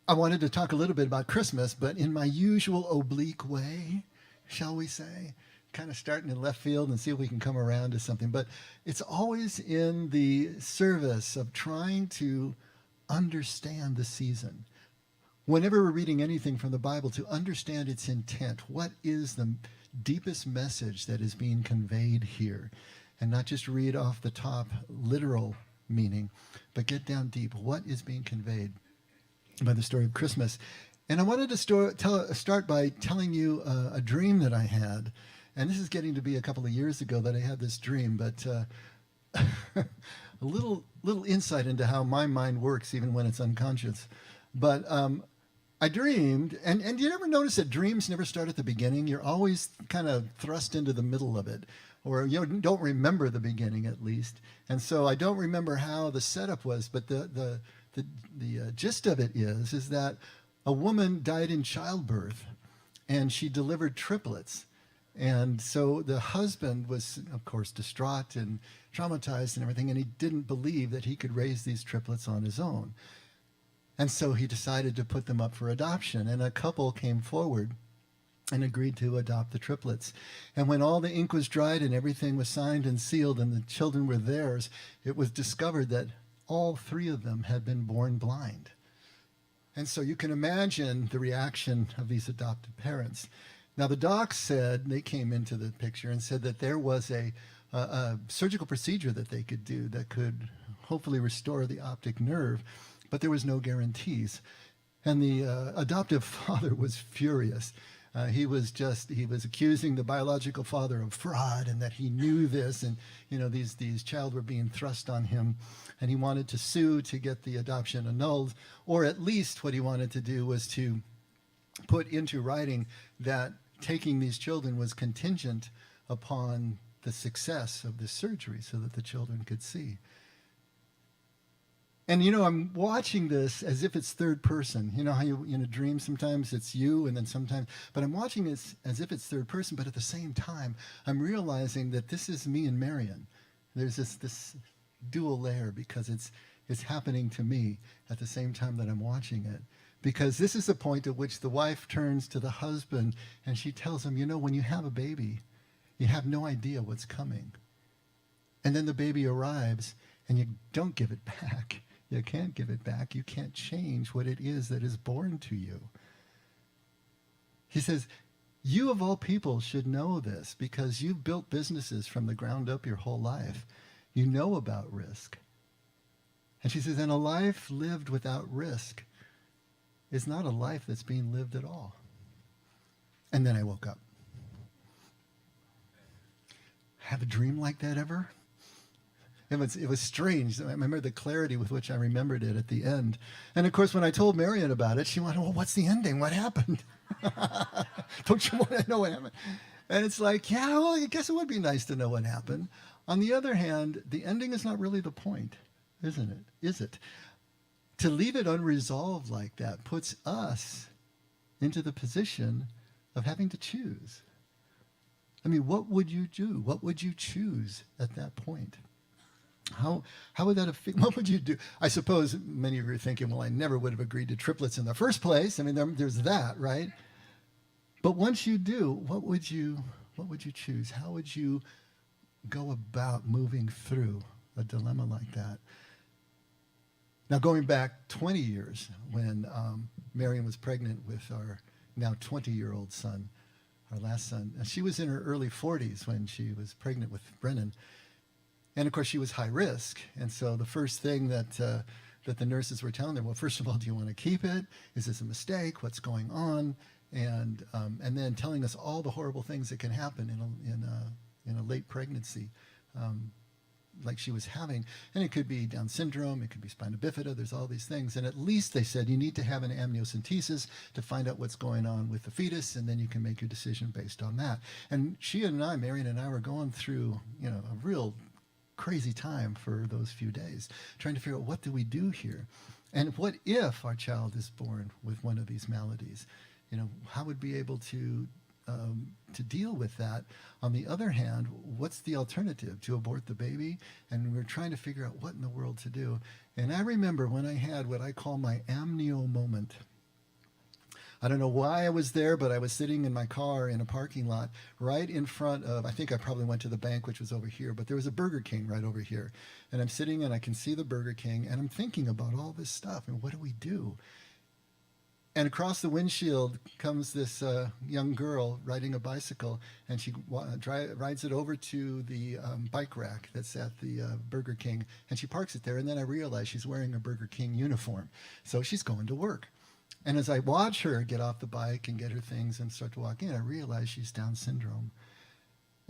I wanted to talk a little bit about Christmas, but in my usual oblique way, shall we say, kind of starting in left field and see if we can come around to something. But it's always in the service of trying to understand the season. Whenever we're reading anything from the Bible, to understand its intent, what is the deepest message that is being conveyed here? And not just read off the top literal meaning, but get down deep. What is being conveyed by the story of Christmas? And I wanted to start by telling you a dream that I had. And this is getting to be a couple of years ago that I had this dream, but a little insight into how my mind works, even when it's unconscious. But I dreamed, and you ever notice that dreams never start at the beginning? You're always kind of thrust into the middle of it, or you don't remember the beginning at least. And so I don't remember how the setup was, but the gist of it is that a woman died in childbirth, and she delivered triplets. And so the husband was, of course, distraught and traumatized and everything, and he didn't believe that he could raise these triplets on his own. And so he decided to put them up for adoption, and a couple came forward and agreed to adopt the triplets. And when all the ink was dried and everything was signed and sealed and the children were theirs, it was discovered that all three of them had been born blind. And so you can imagine the reaction of these adopted parents. Now, the docs said, they came into the picture and said that there was a surgical procedure that they could do that could hopefully restore the optic nerve, but there was no guarantees. And the adoptive father was furious. He was accusing the biological father of fraud and that he knew this, and these child were being thrust on him, and he wanted to sue to get the adoption annulled, or at least what he wanted to do was to put into writing that taking these children was contingent upon the success of this surgery so that the children could see. And I'm watching this as if it's third person. You know how you in a dream sometimes it's you, and then sometimes, but I'm watching this as if it's third person, but at the same time, I'm realizing that this is me and Marion. There's this dual layer because it's happening to me at the same time that I'm watching it. Because this is the point at which the wife turns to the husband and she tells him, when you have a baby, you have no idea what's coming. And then the baby arrives and you don't give it back. You can't give it back. You can't change what it is that is born to you. He says, you of all people should know this because you've built businesses from the ground up your whole life. You know about risk. And she says, and a life lived without risk is not a life that's being lived at all. And then I woke up. Have a dream like that ever? It was strange. I remember the clarity with which I remembered it at the end. And of course, when I told Marion about it, she went, well, what's the ending? What happened? Don't you want to know what happened? And it's like, yeah, well, I guess it would be nice to know what happened. On the other hand, the ending is not really the point, isn't it? Is it? To leave it unresolved like that puts us into the position of having to choose. I mean, what would you do? What would you choose at that point? How would that affect? What would you do? I suppose many of you are thinking, well, I never would have agreed to triplets in the first place. I mean, there's that, right? But once you do, what would you choose? How would you go about moving through a dilemma like that? Now, going back 20 years when Marion was pregnant with our now 20-year-old son, our last son, she was in her early 40s when she was pregnant with Brennan. And of course, she was high risk. And so the first thing that the nurses were telling her, well, first of all, do you want to keep it? Is this a mistake? What's going on? And then telling us all the horrible things that can happen in a late pregnancy, like she was having. And it could be Down syndrome, it could be spina bifida, there's all these things. And at least they said you need to have an amniocentesis to find out what's going on with the fetus, and then you can make your decision based on that. And Marion and I were going through, a real crazy time for those few days, trying to figure out what do we do here? And what if our child is born with one of these maladies? How would we be able to deal with that? On the other hand, what's the alternative? To abort the baby? And we're trying to figure out what in the world to do. And I remember when I had what I call my amnio moment. I don't know why I was there, but I was sitting in my car in a parking lot right in front of, I think I probably went to the bank, which was over here, but there was a Burger King right over here. And I'm sitting and I can see the Burger King and I'm thinking about all this stuff and what do we do? And across the windshield comes this young girl riding a bicycle, and she rides it over to the bike rack that's at the Burger King, and she parks it there. And then I realize she's wearing a Burger King uniform, so she's going to work. And as I watch her get off the bike and get her things and start to walk in, I realize she's Down syndrome.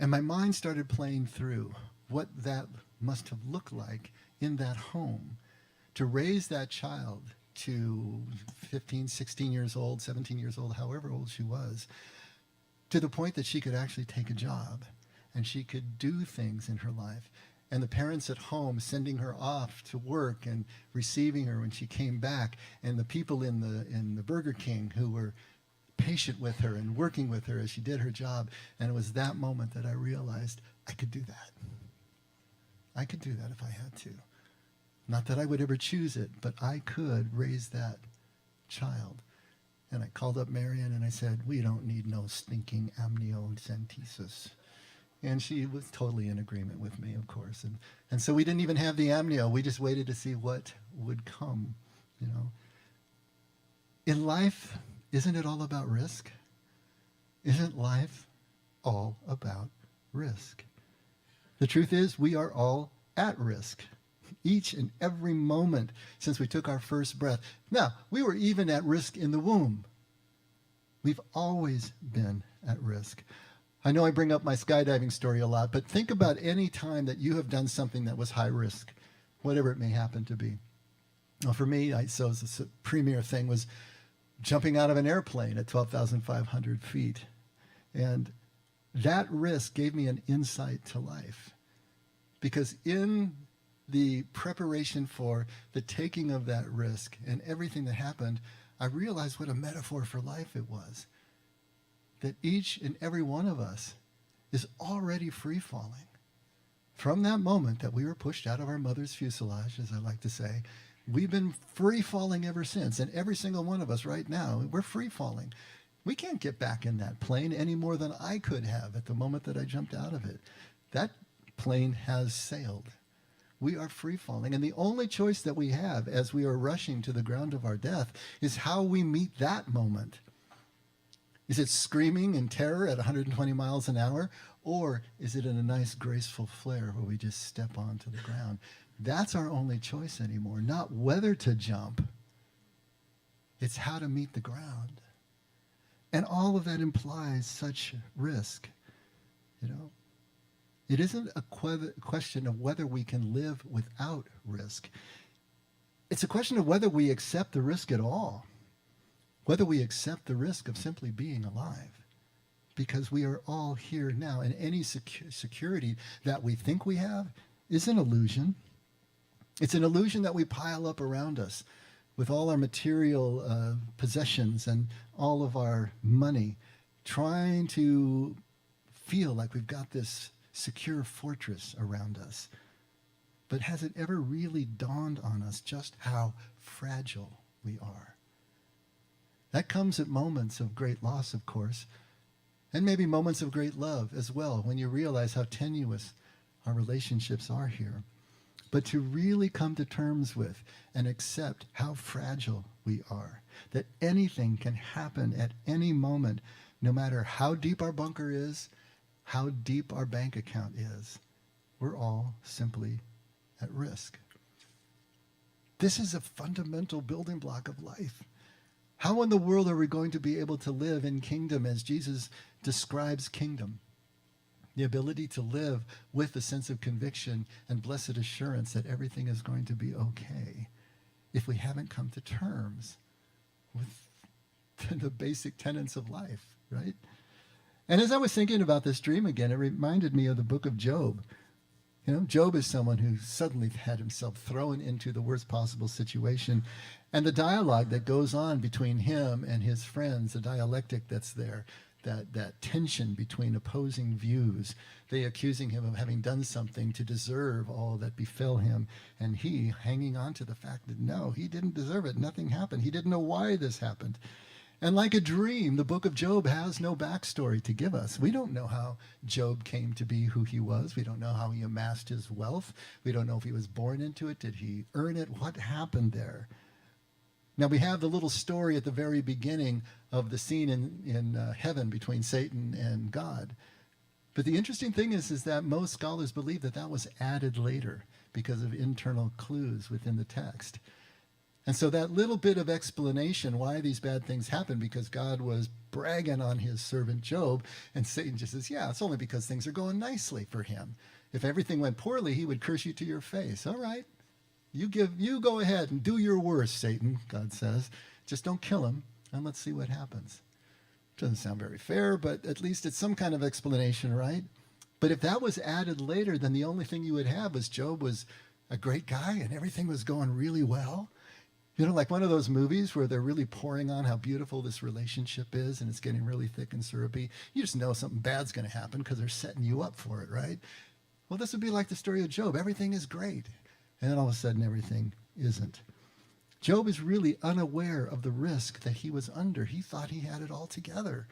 And my mind started playing through what that must have looked like in that home to raise that child to 15, 16 years old, 17 years old, however old she was, to the point that she could actually take a job and she could do things in her life. And the parents at home sending her off to work and receiving her when she came back, and the people in the Burger King who were patient with her and working with her as she did her job. And it was that moment that I realized I could do that. I could do that if I had to. Not that I would ever choose it, but I could raise that child. And I called up Marion and I said, we don't need no stinking amniocentesis. And she was totally in agreement with me, of course. And so we didn't even have the amnio. We just waited to see what would come, you know. In life, isn't it all about risk? Isn't life all about risk? The truth is, we are all at risk. Each and every moment since we took our first breath. Now, we were even at risk in the womb. We've always been at risk. I know I bring up my skydiving story a lot, but think about any time that you have done something that was high risk, whatever it may happen to be. Well, for me, the premier thing was jumping out of an airplane at 12,500 feet. And that risk gave me an insight to life. Because in the preparation for the taking of that risk and everything that happened, I realized what a metaphor for life it was. That each and every one of us is already free-falling. From that moment that we were pushed out of our mother's fuselage, as I like to say, we've been free-falling ever since. And every single one of us right now, we're free-falling. We can't get back in that plane any more than I could have at the moment that I jumped out of it. That plane has sailed. We are free-falling. And the only choice that we have as we are rushing to the ground of our death is how we meet that moment. Is it screaming in terror at 120 miles an hour? Or is it in a nice, graceful flare where we just step onto the ground? That's our only choice anymore. Not whether to jump. It's how to meet the ground. And all of that implies such risk, you know. It isn't a question of whether we can live without risk. It's a question of whether we accept the risk at all, whether we accept the risk of simply being alive, because we are all here now, and any security that we think we have is an illusion. It's an illusion that we pile up around us with all our material possessions and all of our money, trying to feel like we've got this secure fortress around us. But has it ever really dawned on us just how fragile we are? That comes at moments of great loss, of course, and maybe moments of great love as well, when you realize how tenuous our relationships are here. But to really come to terms with and accept how fragile we are, that anything can happen at any moment, no matter how deep our bunker is, how deep our bank account is, we're all simply at risk. This is a fundamental building block of life. How in the world are we going to be able to live in kingdom as Jesus describes kingdom? The ability to live with a sense of conviction and blessed assurance that everything is going to be okay if we haven't come to terms with the basic tenets of life, right? And as I was thinking about this dream again, it reminded me of the book of Job. You know, Job is someone who suddenly had himself thrown into the worst possible situation. And the dialogue that goes on between him and his friends, the dialectic that's there, that tension between opposing views, they accusing him of having done something to deserve all that befell him, and he hanging on to the fact that no, he didn't deserve it. Nothing happened. He didn't know why this happened. And like a dream, the book of Job has no backstory to give us. We don't know how Job came to be who he was. We don't know how he amassed his wealth. We don't know if he was born into it. Did he earn it? What happened there? Now, we have the little story at the very beginning of the scene in heaven between Satan and God. But the interesting thing is that most scholars believe that that was added later because of internal clues within the text. And so that little bit of explanation why these bad things happen, because God was bragging on his servant Job, and Satan just says, yeah, it's only because things are going nicely for him. If everything went poorly, he would curse you to your face. All right, you go ahead and do your worst, Satan, God says. Just don't kill him, and let's see what happens. Doesn't sound very fair, but at least it's some kind of explanation, right? But if that was added later, then the only thing you would have was Job was a great guy and everything was going really well. You know, like one of those movies where they're really pouring on how beautiful this relationship is and it's getting really thick and syrupy. You just know something bad's going to happen because they're setting you up for it, right? Well, this would be like the story of Job. Everything is great. And then all of a sudden, everything isn't. Job is really unaware of the risk that he was under. He thought he had it all together.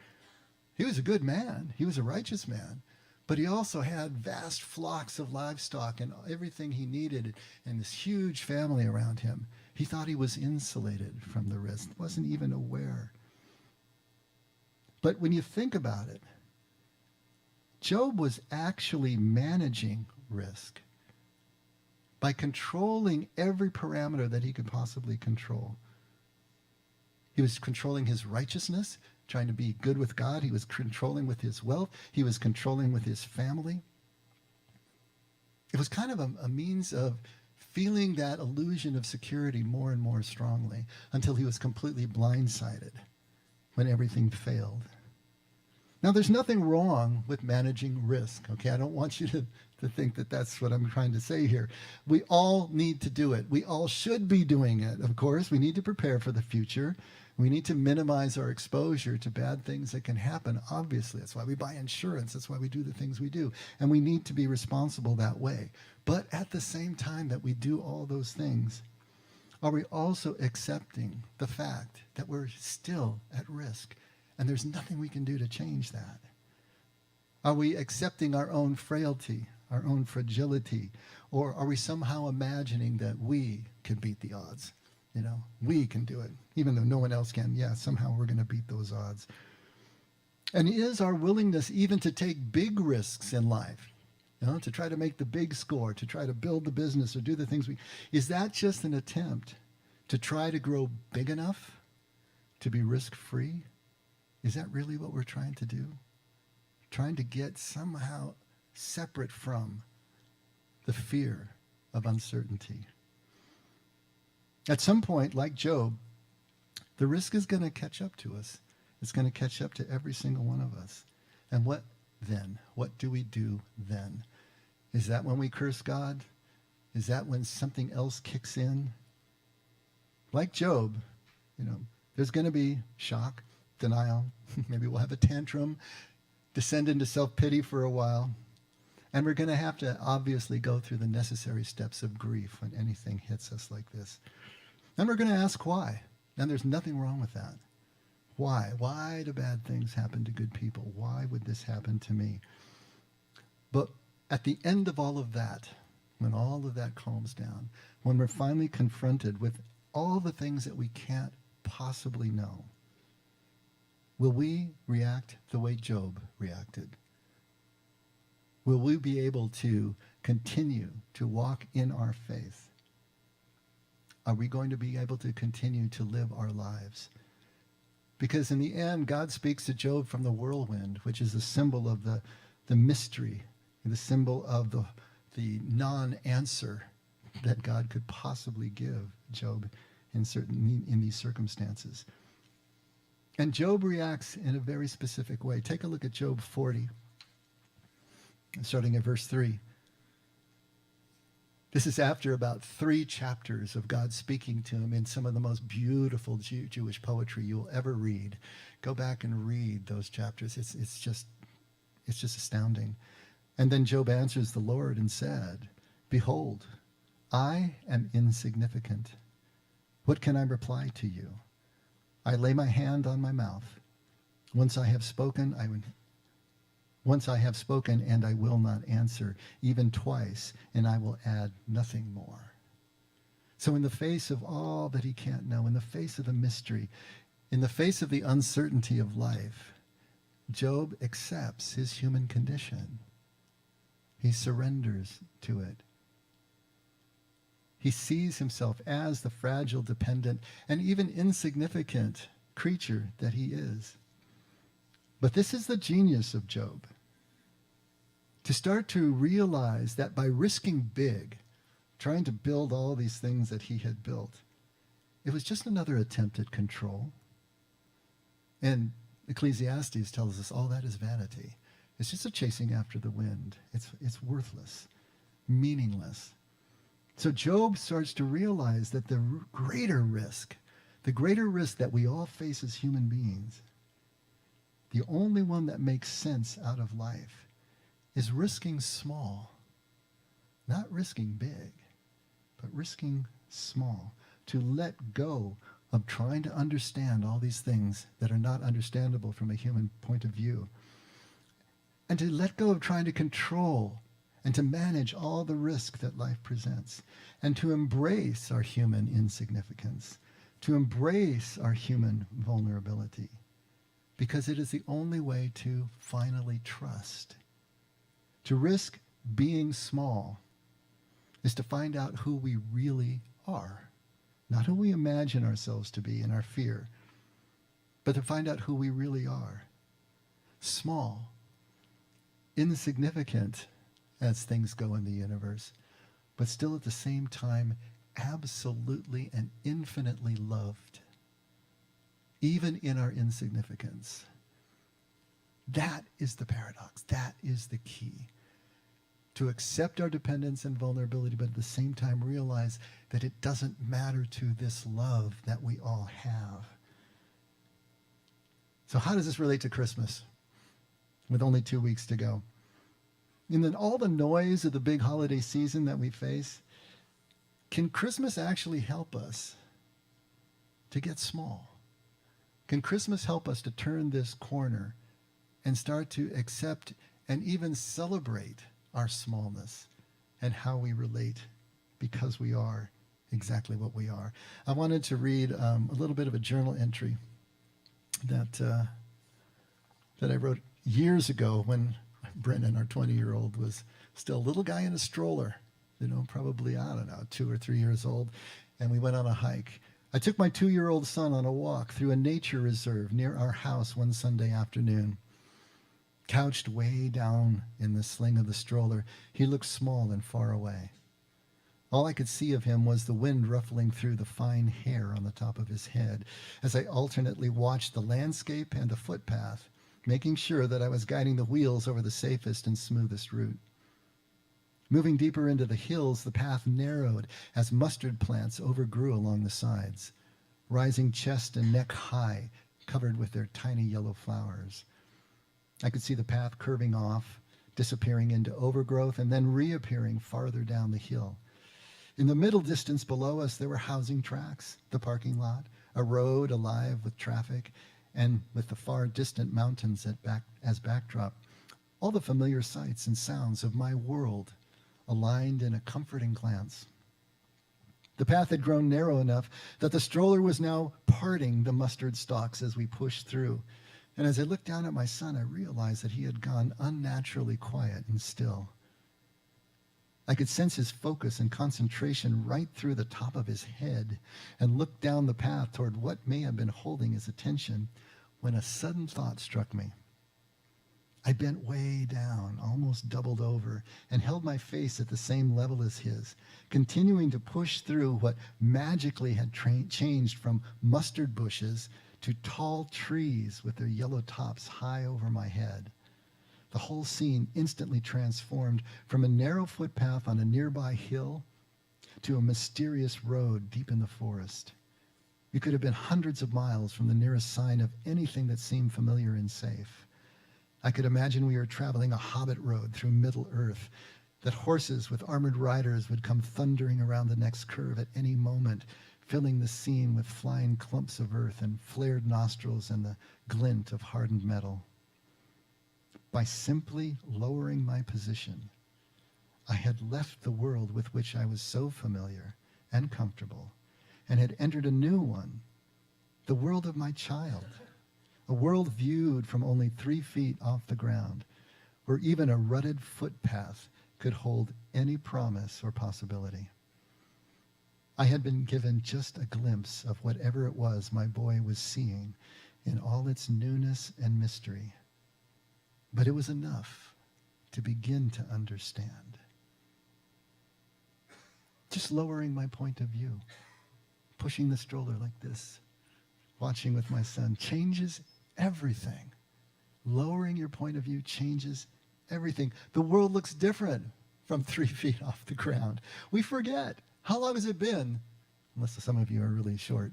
He was a good man. He was a righteous man. But he also had vast flocks of livestock and everything he needed and this huge family around him. He thought he was insulated from the risk, wasn't even aware. But when you think about it, Job was actually managing risk by controlling every parameter that he could possibly control. He was controlling his righteousness, trying to be good with God. He was controlling with his wealth. He was controlling with his family. It was kind of a means of feeling that illusion of security more and more strongly until he was completely blindsided when everything failed. Now, there's nothing wrong with managing risk, okay? I don't want you to think that that's what I'm trying to say here. We all need to do it. We all should be doing it, of course. We need to prepare for the future. We need to minimize our exposure to bad things that can happen, obviously. That's why we buy insurance. That's why we do the things we do. And we need to be responsible that way. But at the same time that we do all those things, are we also accepting the fact that we're still at risk and there's nothing we can do to change that? Are we accepting our own frailty, our own fragility, or are we somehow imagining that we can beat the odds? You know, we can do it, even though no one else can. Yeah, somehow we're going to beat those odds. And is our willingness even to take big risks in life, you know, to try to make the big score, to try to build the business or do the things is that just an attempt to try to grow big enough to be risk-free? Is that really what we're trying to do? Trying to get somehow separate from the fear of uncertainty. At some point, like Job, the risk is going to catch up to us. It's going to catch up to every single one of us. And what then? What do we do then? Is that when we curse God? Is that when something else kicks in? Like Job, you know, there's going to be shock, denial. Maybe we'll have a tantrum, descend into self-pity for a while. And we're going to have to obviously go through the necessary steps of grief when anything hits us like this. And we're going to ask why. And there's nothing wrong with that. Why? Why do bad things happen to good people? Why would this happen to me? But at the end of all of that, when all of that calms down, when we're finally confronted with all the things that we can't possibly know, will we react the way Job reacted? Will we be able to continue to walk in our faith? Are we going to be able to continue to live our lives? Because in the end, God speaks to Job from the whirlwind, which is a symbol of the mystery, the symbol of the non-answer that God could possibly give Job in these circumstances. And Job reacts in a very specific way. Take a look at Job 40, starting at verse 3. This is after about 3 chapters of God speaking to him in some of the most beautiful Jewish poetry you'll ever read. Go back and read those chapters. It's just astounding. And then Job answers the Lord and said, "Behold, I am insignificant. What can I reply to you? I lay my hand on my mouth. Once I have spoken, once I have spoken, and I will not answer, even twice, and I will add nothing more. So in the face of all that he can't know, in the face of the mystery, in the face of the uncertainty of life, Job accepts his human condition. He surrenders to it. He sees himself as the fragile, dependent, and even insignificant creature that he is. But this is the genius of Job. To start to realize that by risking big, trying to build all these things that he had built, it was just another attempt at control. And Ecclesiastes tells us all that is vanity. It's just a chasing after the wind. It's worthless, meaningless. So Job starts to realize that the greater risk that we all face as human beings, the only one that makes sense out of life, is risking small. Not risking big, but risking small. To let go of trying to understand all these things that are not understandable from a human point of view. And to let go of trying to control and to manage all the risk that life presents. And to embrace our human insignificance. To embrace our human vulnerability. Because it is the only way to finally trust. To risk being small is to find out who we really are. Not who we imagine ourselves to be in our fear, but to find out who we really are. Small, insignificant as things go in the universe, but still at the same time absolutely and infinitely loved, even in our insignificance. That is the paradox. That is the key. To accept our dependence and vulnerability, but at the same time realize that it doesn't matter to this love that we all have. So how does this relate to Christmas with only 2 weeks to go? And then all the noise of the big holiday season that we face, can Christmas actually help us to get small? Can Christmas help us to turn this corner and start to accept and even celebrate our smallness and how we relate because we are exactly what we are? I wanted to read a little bit of a journal entry that I wrote years ago when Brennan, our 20-year-old, was still a little guy in a stroller, probably, 2 or 3 years old, and we went on a hike. I took my 2-year-old son on a walk through a nature reserve near our house one Sunday afternoon. Couched way down in the sling of the stroller, he looked small and far away. All I could see of him was the wind ruffling through the fine hair on the top of his head as I alternately watched the landscape and the footpath, making sure that I was guiding the wheels over the safest and smoothest route. Moving deeper into the hills, the path narrowed as mustard plants overgrew along the sides, rising chest and neck high, covered with their tiny yellow flowers. I could see the path curving off, disappearing into overgrowth, and then reappearing farther down the hill. In the middle distance below us, there were housing tracks, the parking lot, a road alive with traffic, and with the far distant mountains as backdrop, all the familiar sights and sounds of my world aligned in a comforting glance. The path had grown narrow enough that the stroller was now parting the mustard stalks as we pushed through. And as I looked down at my son, I realized that he had gone unnaturally quiet and still. I could sense his focus and concentration right through the top of his head and looked down the path toward what may have been holding his attention when a sudden thought struck me. I bent way down, almost doubled over, and held my face at the same level as his, continuing to push through what magically had changed from mustard bushes to tall trees with their yellow tops high over my head. The whole scene instantly transformed from a narrow footpath on a nearby hill to a mysterious road deep in the forest. It could have been hundreds of miles from the nearest sign of anything that seemed familiar and safe. I could imagine we were traveling a hobbit road through Middle Earth, that horses with armored riders would come thundering around the next curve at any moment, filling the scene with flying clumps of earth and flared nostrils and the glint of hardened metal. By simply lowering my position, I had left the world with which I was so familiar and comfortable and had entered a new one, the world of my child, a world viewed from only 3 feet off the ground, where even a rutted footpath could hold any promise or possibility. I had been given just a glimpse of whatever it was my boy was seeing in all its newness and mystery. But it was enough to begin to understand. Just lowering my point of view, pushing the stroller like this, watching with my son, changes everything. Lowering your point of view changes everything. The world looks different from 3 feet off the ground. We forget. How long has it been, unless some of you are really short,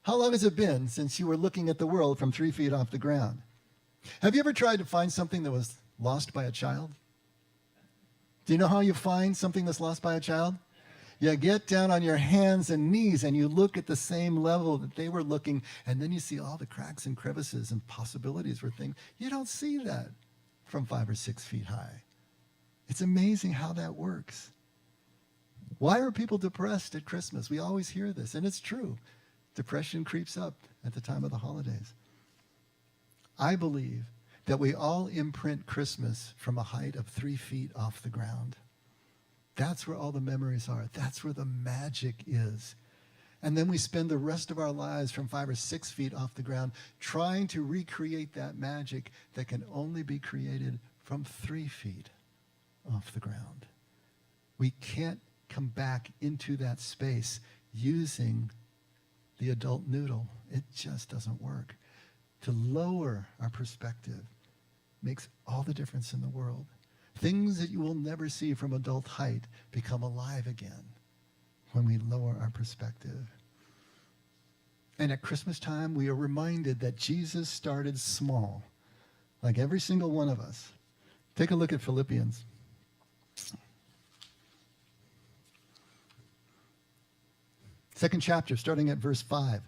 how long has it been since you were looking at the world from 3 feet off the ground? Have you ever tried to find something that was lost by a child? Do you know how you find something that's lost by a child? You get down on your hands and knees and you look at the same level that they were looking, and then you see all the cracks and crevices and possibilities for things. You don't see that from 5 or 6 feet high. It's amazing how that works. Why are people depressed at Christmas? We always hear this, and it's true. Depression creeps up at the time of the holidays. I believe that we all imprint Christmas from a height of 3 feet off the ground. That's where all the memories are. That's where the magic is. And then we spend the rest of our lives from 5 or 6 feet off the ground trying to recreate that magic that can only be created from 3 feet off the ground. We can't come back into that space using the adult noodle. It just doesn't work. To lower our perspective makes all the difference in the world. Things that you will never see from adult height become alive again when we lower our perspective. And at Christmas time, we are reminded that Jesus started small, like every single one of us. Take a look at Philippians. Second chapter, starting at verse 5.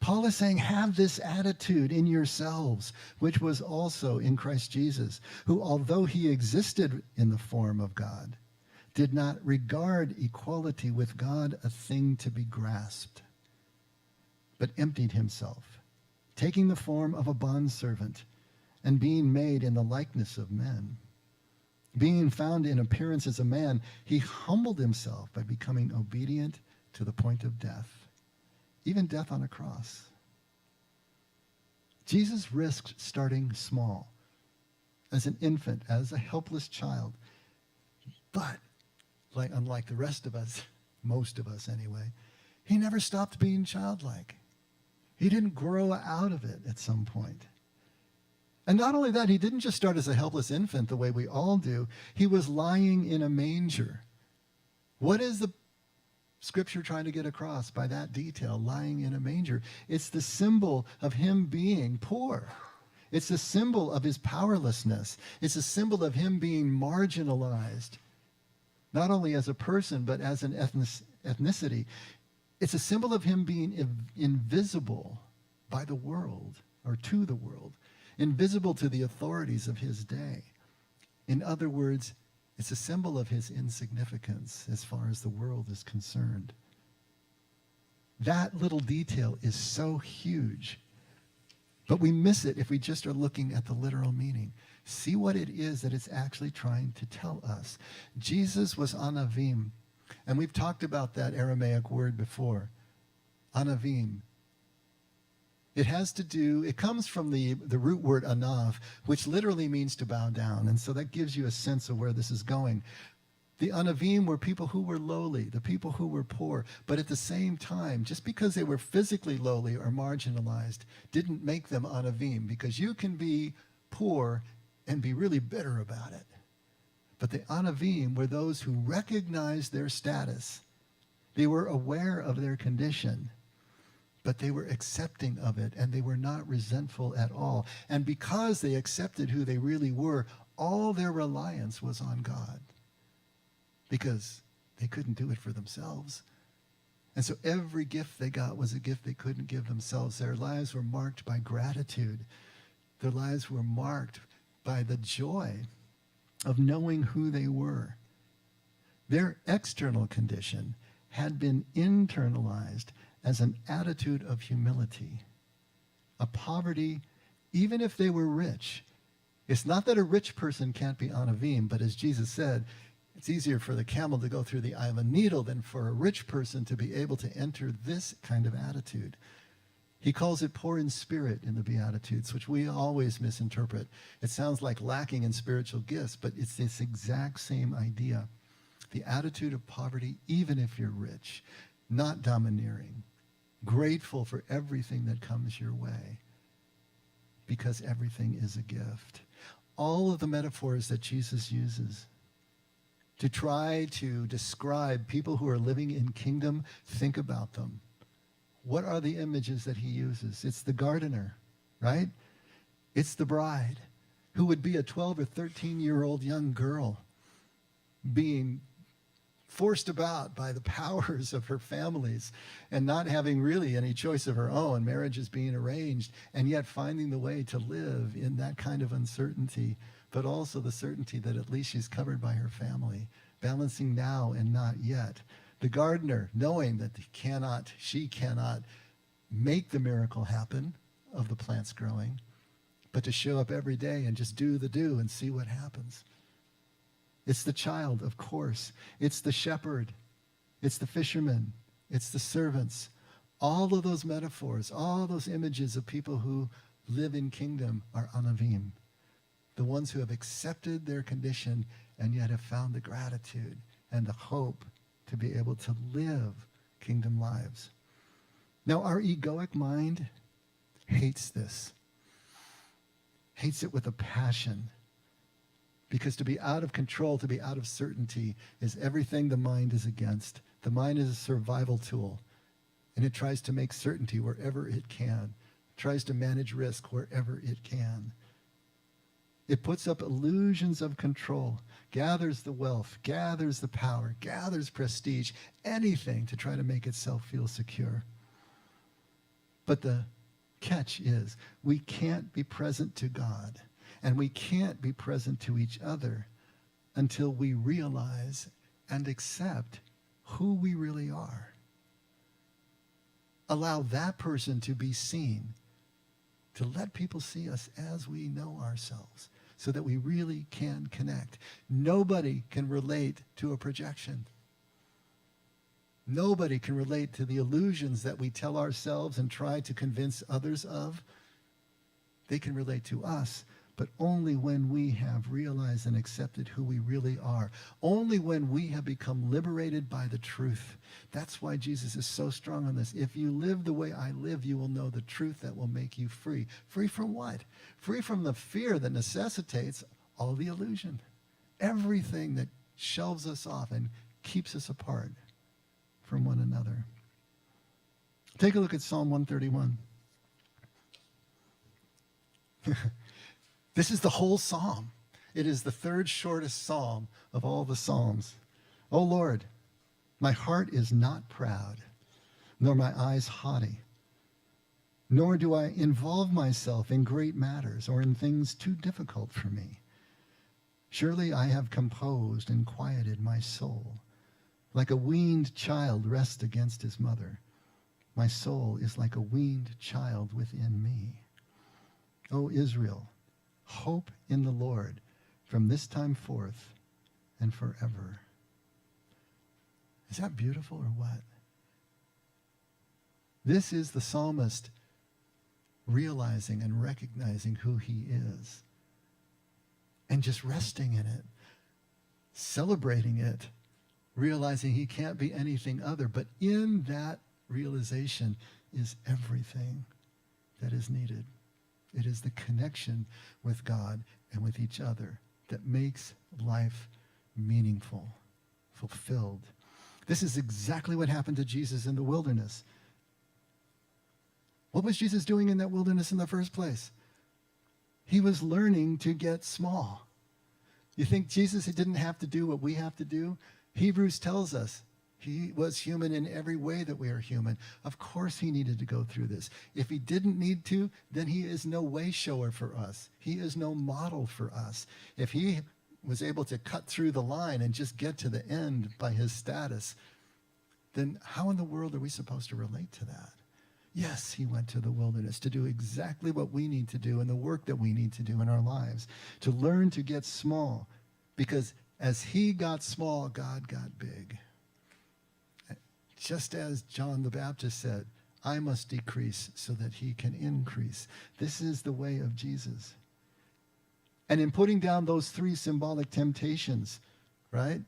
Paul is saying, have this attitude in yourselves, which was also in Christ Jesus, who, although he existed in the form of God, did not regard equality with God a thing to be grasped, but emptied himself, taking the form of a bondservant, and being made in the likeness of men. Being found in appearance as a man, he humbled himself by becoming obedient to the point of death, even death on a cross. Jesus risked starting small, as an infant, as a helpless child. But, unlike the rest of us, most of us anyway, he never stopped being childlike. He didn't grow out of it at some point. And not only that, he didn't just start as a helpless infant the way we all do. He was lying in a manger. What is the Scripture trying to get across by that detail, lying in a manger? It's the symbol of him being poor. It's the symbol of his powerlessness. It's a symbol of him being marginalized, not only as a person, but as an ethnicity. It's a symbol of him being invisible by the world, or to the world, invisible to the authorities of his day. In other words, it's a symbol of his insignificance as far as the world is concerned. That little detail is so huge, but we miss it if we just are looking at the literal meaning. See what it is that it's actually trying to tell us. Jesus was anavim, and we've talked about that Aramaic word before, anavim. It comes from the root word anav, which literally means to bow down. And so that gives you a sense of where this is going. The anavim were people who were lowly, the people who were poor. But at the same time, just because they were physically lowly or marginalized didn't make them anavim, because you can be poor and be really bitter about it. But the anavim were those who recognized their status. They were aware of their condition, but they were accepting of it, and they were not resentful at all. And because they accepted who they really were, all their reliance was on God, because they couldn't do it for themselves. And so every gift they got was a gift they couldn't give themselves. Their lives were marked by gratitude. Their lives were marked by the joy of knowing who they were. Their external condition had been internalized as an attitude of humility, a poverty, even if they were rich. It's not that a rich person can't be anavim, but as Jesus said, it's easier for the camel to go through the eye of a needle than for a rich person to be able to enter this kind of attitude. He calls it poor in spirit in the Beatitudes, which we always misinterpret. It sounds like lacking in spiritual gifts, but it's this exact same idea. The attitude of poverty, even if you're rich, not domineering, grateful for everything that comes your way, because everything is a gift. All of the metaphors that Jesus uses to try to describe people who are living in kingdom, think about them. What are the images that he uses? It's the gardener, right? It's the bride, who would be a 12 or 13-year-old young girl being forced about by the powers of her families and not having really any choice of her own. Marriage is being arranged, and yet finding the way to live in that kind of uncertainty, but also the certainty that at least she's covered by her family, balancing now and not yet. The gardener, knowing that she cannot make the miracle happen of the plants growing, but to show up every day and just do the do and see what happens. It's the child, of course. It's the shepherd. It's the fisherman. It's the servants. All of those metaphors, all those images of people who live in kingdom are anavim, the ones who have accepted their condition and yet have found the gratitude and the hope to be able to live kingdom lives. Now, our egoic mind hates this, hates it with a passion. Because to be out of control, to be out of certainty, is everything the mind is against. The mind is a survival tool, and it tries to make certainty wherever it can. It tries to manage risk wherever it can. It puts up illusions of control, gathers the wealth, gathers the power, gathers prestige, anything to try to make itself feel secure. But the catch is, we can't be present to God. And we can't be present to each other until we realize and accept who we really are. Allow that person to be seen, to let people see us as we know ourselves, so that we really can connect. Nobody can relate to a projection. Nobody can relate to the illusions that we tell ourselves and try to convince others of. They can relate to us, but only when we have realized and accepted who we really are. Only when we have become liberated by the truth. That's why Jesus is so strong on this. If you live the way I live, you will know the truth that will make you free. Free from what? Free from the fear that necessitates all the illusion. Everything that shelves us off and keeps us apart from one another. Take a look at Psalm 131. This is the whole psalm. It is the third shortest psalm of all the psalms. O Lord, my heart is not proud, nor my eyes haughty, nor do I involve myself in great matters or in things too difficult for me. Surely I have composed and quieted my soul. Like a weaned child rests against his mother. My soul is like a weaned child within me. O Israel, hope in the Lord from this time forth and forever. Is that beautiful or what? This is the psalmist realizing and recognizing who he is and just resting in it, celebrating it, realizing he can't be anything other. But in that realization is everything that is needed. It is the connection with God and with each other that makes life meaningful, fulfilled. This is exactly what happened to Jesus in the wilderness. What was Jesus doing in that wilderness in the first place? He was learning to get small. You think Jesus didn't have to do what we have to do? Hebrews tells us He was human in every way that we are human. Of course he needed to go through this. If he didn't need to, then he is no way shower for us. He is no model for us. If he was able to cut through the line and just get to the end by his status, then how in the world are we supposed to relate to that? Yes, he went to the wilderness to do exactly what we need to do and the work that we need to do in our lives, to learn to get small, because as he got small, God got big. Just as John the Baptist said, I must decrease so that he can increase. This is the way of Jesus. And in putting down those three symbolic temptations, right?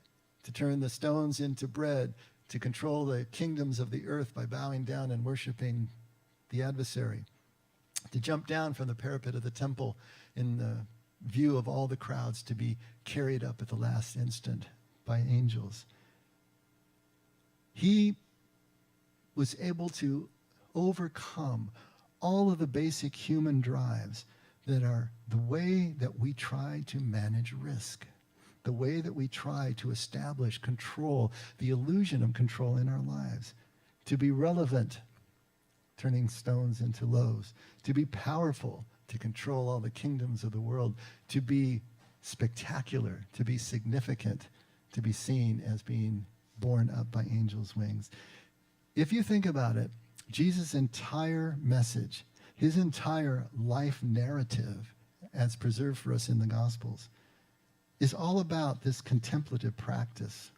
To turn the stones into bread, to control the kingdoms of the earth by bowing down and worshiping the adversary, to jump down from the parapet of the temple in the view of all the crowds, to be carried up at the last instant by angels. He was able to overcome all of the basic human drives that are the way that we try to manage risk, the way that we try to establish control, the illusion of control in our lives, to be relevant, turning stones into loaves, to be powerful, to control all the kingdoms of the world, to be spectacular, to be significant, to be seen as being borne up by angels' wings. If you think about it, Jesus' entire message, his entire life narrative, as preserved for us in the Gospels, is all about this contemplative practice.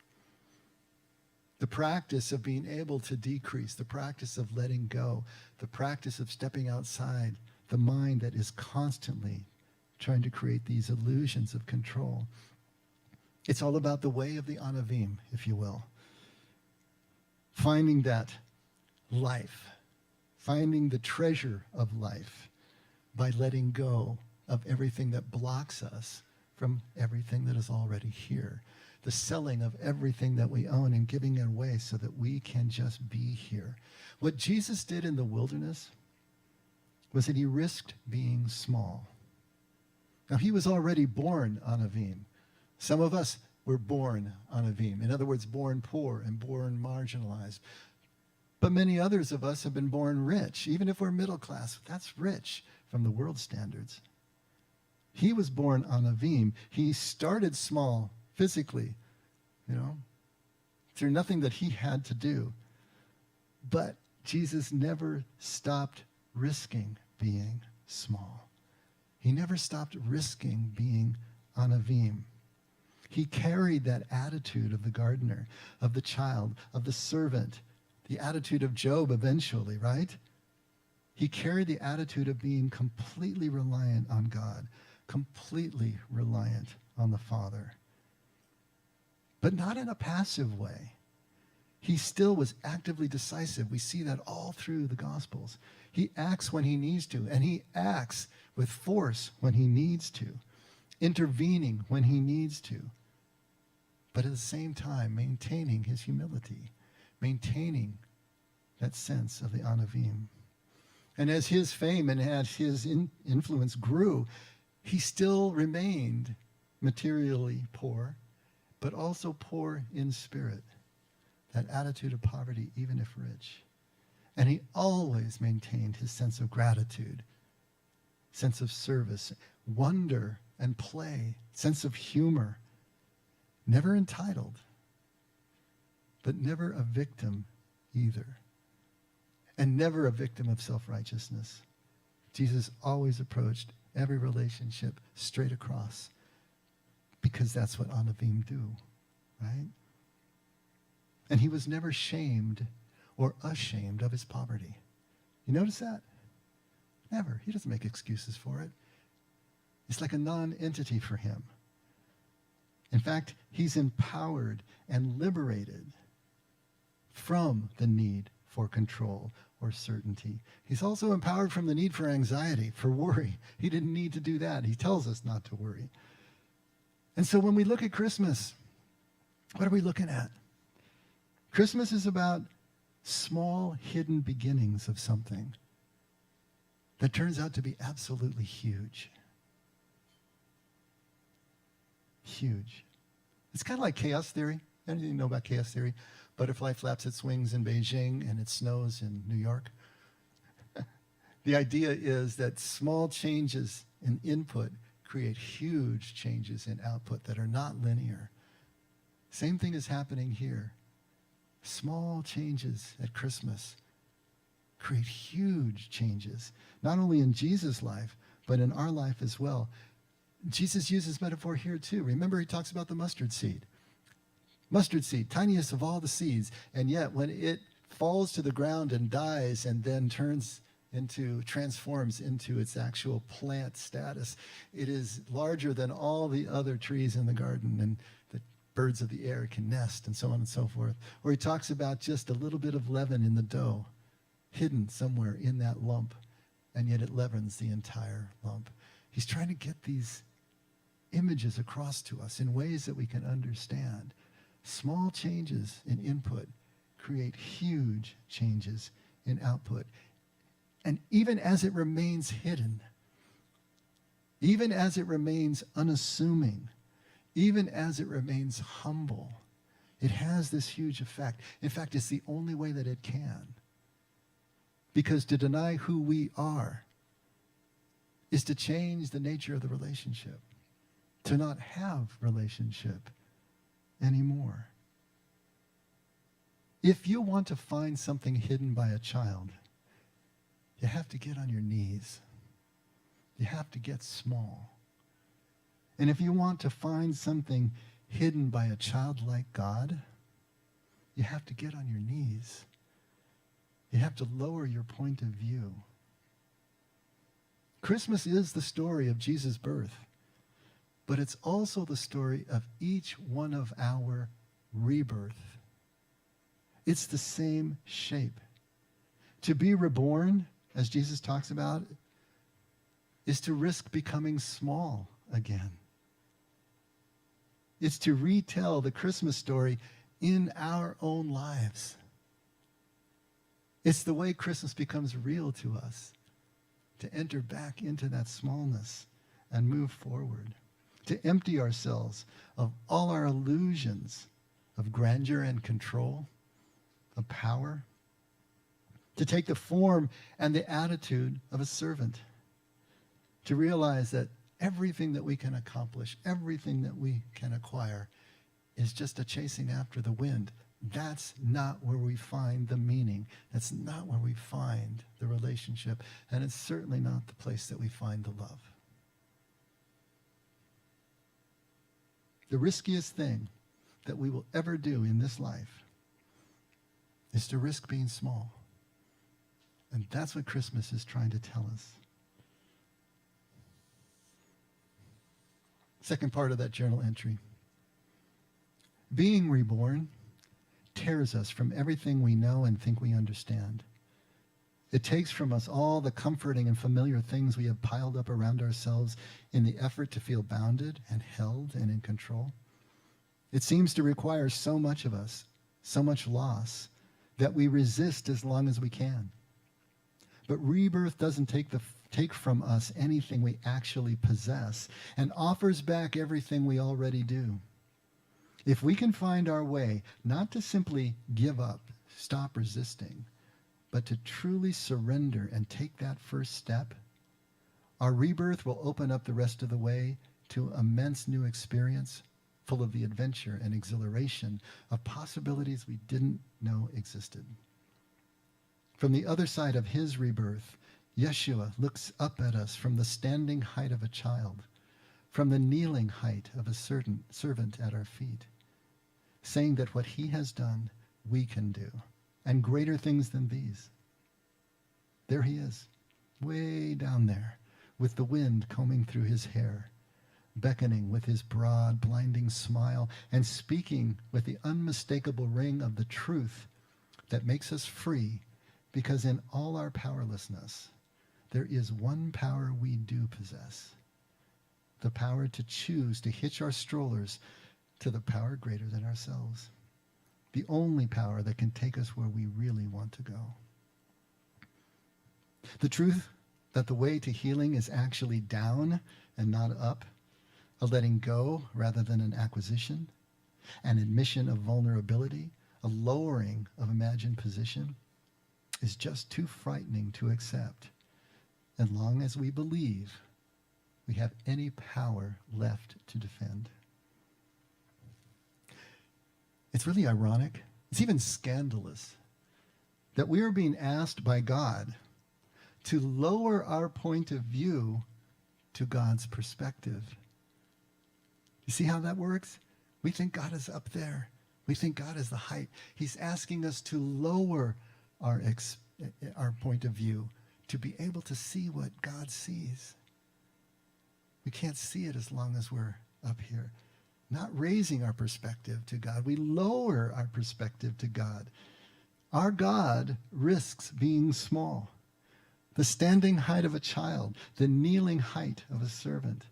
The practice of being able to decrease, the practice of letting go, the practice of stepping outside the mind that is constantly trying to create these illusions of control. It's all about the way of the Anavim, if you will. Finding that life, finding the treasure of life by letting go of everything that blocks us from everything that is already here. The selling of everything that we own and giving it away so that we can just be here. What Jesus did in the wilderness was that he risked being small. Now, he was already born Anavim. Some of us were born Anavim. In other words, born poor and born marginalized. But many others of us have been born rich. Even if we're middle class, that's rich from the world standards. He was born Anavim. He started small physically, through nothing that he had to do. But Jesus never stopped risking being small. He never stopped risking being Anavim. He carried that attitude of the gardener, of the child, of the servant, the attitude of Job eventually, right? He carried the attitude of being completely reliant on God, completely reliant on the Father. But not in a passive way. He still was actively decisive. We see that all through the Gospels. He acts when he needs to, and he acts with force when he needs to, intervening when he needs to, but at the same time maintaining his humility, maintaining that sense of the Anavim. And as his fame and as his influence grew, he still remained materially poor, but also poor in spirit. That attitude of poverty, even if rich. And he always maintained his sense of gratitude, sense of service, wonder and play, sense of humor. Never entitled, but never a victim either. And never a victim of self-righteousness. Jesus always approached every relationship straight across, because that's what Anavim do, right? And he was never shamed or ashamed of his poverty. You notice that? Never. He doesn't make excuses for it. It's like a non-entity for him. In fact, he's empowered and liberated from the need for control or certainty. He's also empowered from the need for anxiety, for worry. He didn't need to do that. He tells us not to worry. And so when we look at Christmas, what are we looking at? Christmas is about small, hidden beginnings of something that turns out to be absolutely huge. Huge. It's kind of like chaos theory. Anything you know about chaos theory? butterfly flaps its wings in Beijing and it snows in New York. The idea is that small changes in input create huge changes in output that are not linear. Same thing is happening here. Small changes at Christmas create huge changes, not only in Jesus' life, but in our life as well. Jesus uses metaphor here too. Remember, he talks about the mustard seed. Mustard seed, tiniest of all the seeds, and yet when it falls to the ground and dies and then transforms into its actual plant status, it is larger than all the other trees in the garden, and the birds of the air can nest, and so on and so forth. Or he talks about just a little bit of leaven in the dough, hidden somewhere in that lump, and yet it leavens the entire lump. He's trying to get these images across to us in ways that we can understand. Small changes in input create huge changes in output. And even as it remains hidden, even as it remains unassuming, even as it remains humble, it has this huge effect. In fact, it's the only way that it can. Because to deny who we are is to change the nature of the relationship, to not have relationship anymore. If you want to find something hidden by a child, you have to get on your knees. You have to get small. And if you want to find something hidden by a child like God, you have to get on your knees. You have to lower your point of view. Christmas is the story of Jesus' birth, but it's also the story of each one of our rebirth. It's the same shape. To be reborn, as Jesus talks about, is to risk becoming small again. It's to retell the Christmas story in our own lives. It's the way Christmas becomes real to us, to enter back into that smallness and move forward, to empty ourselves of all our illusions of grandeur and control, of power, to take the form and the attitude of a servant, to realize that everything that we can accomplish, everything that we can acquire is just a chasing after the wind. That's not where we find the meaning. That's not where we find the relationship. And it's certainly not the place that we find the love. The riskiest thing that we will ever do in this life is to risk being small. And that's what Christmas is trying to tell us. Second part of that journal entry. Being reborn tears us from everything we know and think we understand. It takes from us all the comforting and familiar things we have piled up around ourselves in the effort to feel bounded and held and in control. It seems to require so much of us, so much loss, that we resist as long as we can. But rebirth doesn't take from us anything we actually possess and offers back everything we already do. If we can find our way, not to simply give up, stop resisting, but to truly surrender and take that first step, our rebirth will open up the rest of the way to immense new experience, full of the adventure and exhilaration of possibilities we didn't know existed. From the other side of his rebirth, Yeshua looks up at us from the standing height of a child, from the kneeling height of a servant at our feet, saying that what he has done, we can do, and greater things than these. There he is, way down there, with the wind combing through his hair, beckoning with his broad, blinding smile, and speaking with the unmistakable ring of the truth that makes us free, because in all our powerlessness, there is one power we do possess, the power to choose to hitch our strollers to the power greater than ourselves, the only power that can take us where we really want to go. The truth that the way to healing is actually down and not up, a letting go rather than an acquisition, an admission of vulnerability, a lowering of imagined position, is just too frightening to accept, as long as we believe we have any power left to defend. It's really ironic. It's even scandalous that we are being asked by God to lower our point of view to God's perspective. You see how that works? We think God is up there. We think God is the height. He's asking us to lower our point of view to be able to see what God sees. We can't see it as long as we're up here. Not raising our perspective to God. We lower our perspective to God. Our God risks being small. The standing height of a child, the kneeling height of a servant.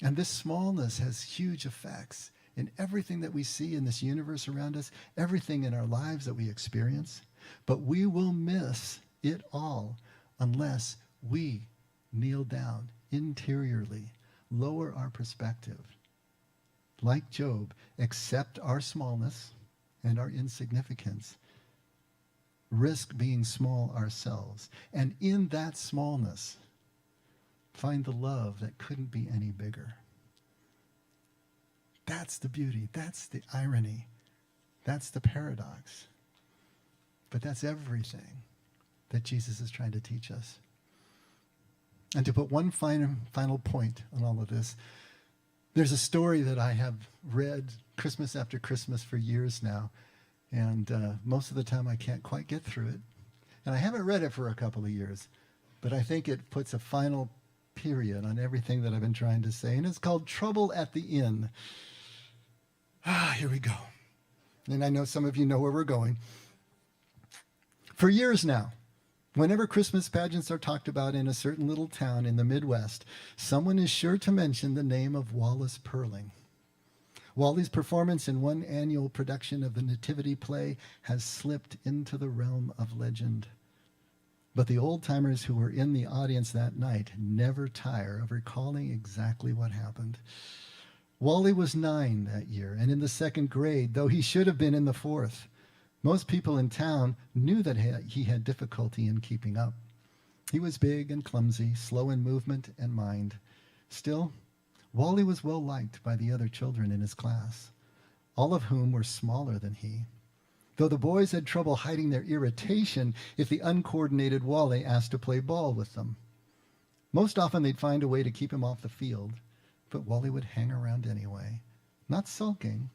And this smallness has huge effects in everything that we see in this universe around us, everything in our lives that we experience. But we will miss it all unless we kneel down interiorly, lower our perspective. Like Job, accept our smallness and our insignificance, risk being small ourselves, and in that smallness, find the love that couldn't be any bigger. That's the beauty. That's the irony. That's the paradox. But that's everything that Jesus is trying to teach us. And to put one final point on all of this, there's a story that I have read Christmas after Christmas for years now, and most of the time I can't quite get through it. And I haven't read it for a couple of years, but I think it puts a final period on everything that I've been trying to say, and it's called Trouble at the Inn. Here we go. And I know some of you know where we're going. For years now, whenever Christmas pageants are talked about in a certain little town in the Midwest, someone is sure to mention the name of Wallace Purling. Wally's performance in one annual production of the Nativity play has slipped into the realm of legend. But the old-timers who were in the audience that night never tire of recalling exactly what happened. Wally was 9 that year and in the 2nd grade, though he should have been in the 4th. Most people in town knew that he had difficulty in keeping up. He was big and clumsy, slow in movement and mind. Still, Wally was well liked by the other children in his class, all of whom were smaller than he. Though the boys had trouble hiding their irritation if the uncoordinated Wally asked to play ball with them. Most often they'd find a way to keep him off the field, but Wally would hang around anyway, not sulking,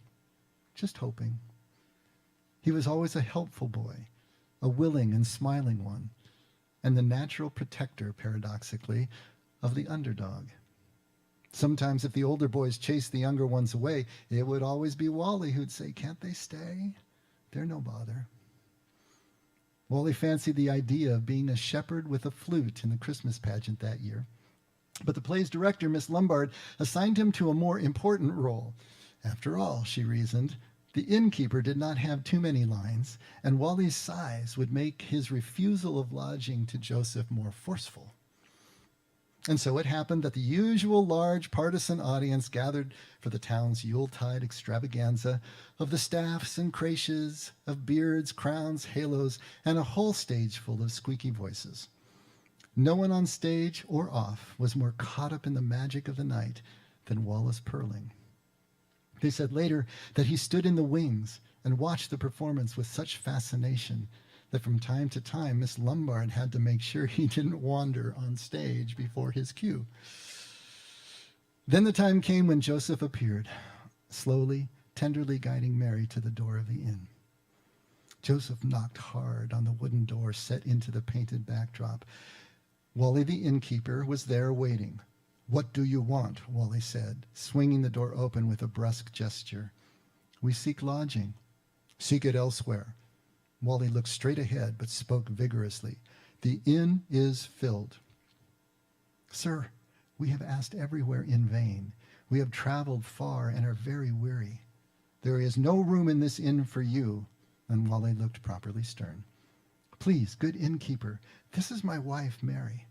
just hoping. He was always a helpful boy, a willing and smiling one, and the natural protector, paradoxically, of the underdog. Sometimes if the older boys chased the younger ones away, it would always be Wally who'd say, "Can't they stay? They're no bother." Wally fancied the idea of being a shepherd with a flute in the Christmas pageant that year. But the play's director, Miss Lombard, assigned him to a more important role. After all, she reasoned, the innkeeper did not have too many lines, and Wally's size would make his refusal of lodging to Joseph more forceful. And so it happened that the usual large partisan audience gathered for the town's Yuletide extravaganza of the staffs and creches, of beards, crowns, halos, and a whole stage full of squeaky voices. No one on stage or off was more caught up in the magic of the night than Wallace Purling. They said later that he stood in the wings and watched the performance with such fascination that from time to time Miss Lombard had to make sure he didn't wander on stage before his cue. Then the time came when Joseph appeared, slowly, tenderly guiding Mary to the door of the inn. Joseph knocked hard on the wooden door set into the painted backdrop. Wally the innkeeper was there waiting. "What do you want?" Wally said, swinging the door open with a brusque gesture. "We seek lodging." "Seek it elsewhere." Wally looked straight ahead but spoke vigorously. "The inn is filled." "Sir, we have asked everywhere in vain. We have traveled far and are very weary. There is no room in this inn for you." And Wally looked properly stern. "Please, good innkeeper, this is my wife, Mary.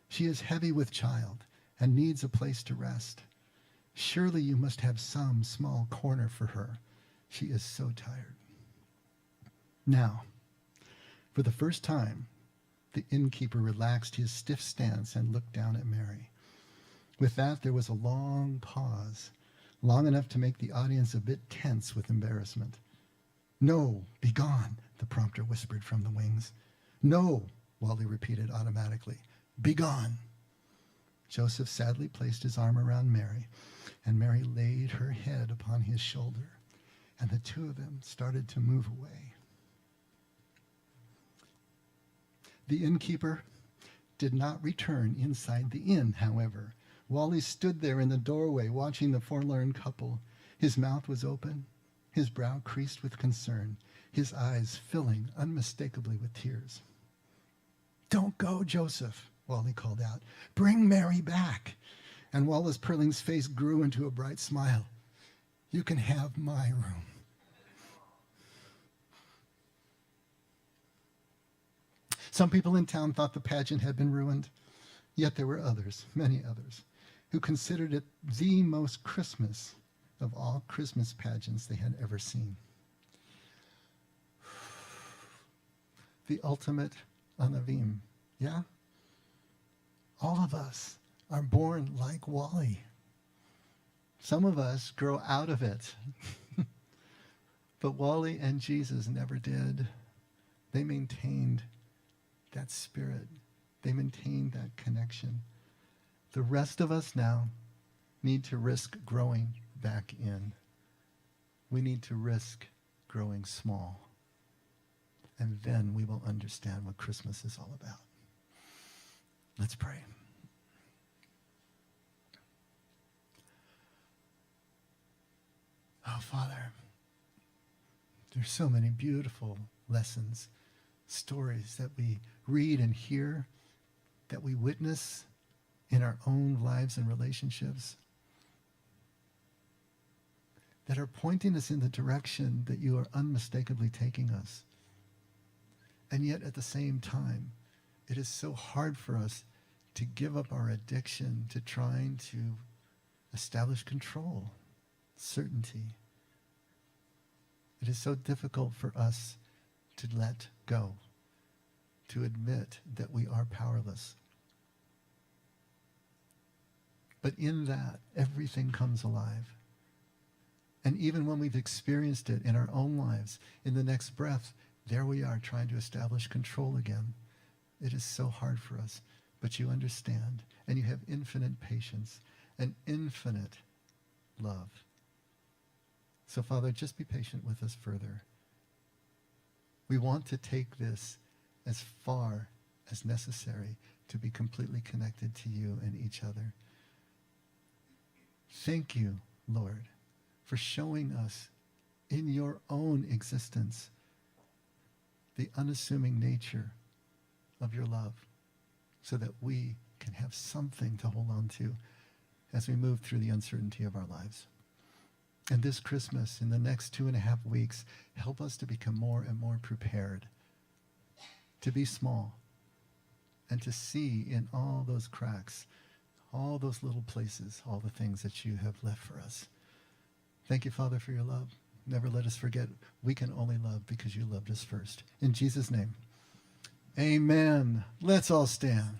She is heavy with child and needs a place to rest. Surely you must have some small corner for her. She is so tired." Now, for the first time, the innkeeper relaxed his stiff stance and looked down at Mary. With that, there was a long pause, long enough to make the audience a bit tense with embarrassment. "No, be gone," the prompter whispered from the wings. "No," Wally repeated automatically. "Be gone." Joseph sadly placed his arm around Mary, and Mary laid her head upon his shoulder, and the two of them started to move away. The innkeeper did not return inside the inn, however. Wally stood there in the doorway watching the forlorn couple. His mouth was open, his brow creased with concern, his eyes filling unmistakably with tears. "Don't go, Joseph," Wally called out. "Bring Mary back." And Wallace Perling's face grew into a bright smile. "You can have my room." Some people in town thought the pageant had been ruined, yet there were others, many others, who considered it the most Christmas of all Christmas pageants they had ever seen. The ultimate anavim, yeah? All of us are born like Wally. Some of us grow out of it. But Wally and Jesus never did. They maintained that spirit. They maintained that connection. The rest of us now need to risk growing back in. We need to risk growing small. And then we will understand what Christmas is all about. Let's pray. Oh, Father, there's so many beautiful lessons, stories that we read and hear, that we witness in our own lives and relationships, that are pointing us in the direction that you are unmistakably taking us. And yet at the same time, it is so hard for us to give up our addiction to trying to establish control, certainty. It is so difficult for us to let go, to admit that we are powerless. But in that, everything comes alive. And even when we've experienced it in our own lives, in the next breath, there we are trying to establish control again. It is so hard for us, but you understand, and you have infinite patience and infinite love. So, Father, just be patient with us further. We want to take this as far as necessary to be completely connected to you and each other. Thank you, Lord, for showing us in your own existence the unassuming nature of your love so that we can have something to hold on to as we move through the uncertainty of our lives. And this Christmas, in the next 2.5 weeks, help us to become more and more prepared to be small and to see in all those cracks, all those little places, all the things that you have left for us. Thank you, Father, for your love. Never let us forget we can only love because you loved us first. In Jesus' name, amen. Let's all stand.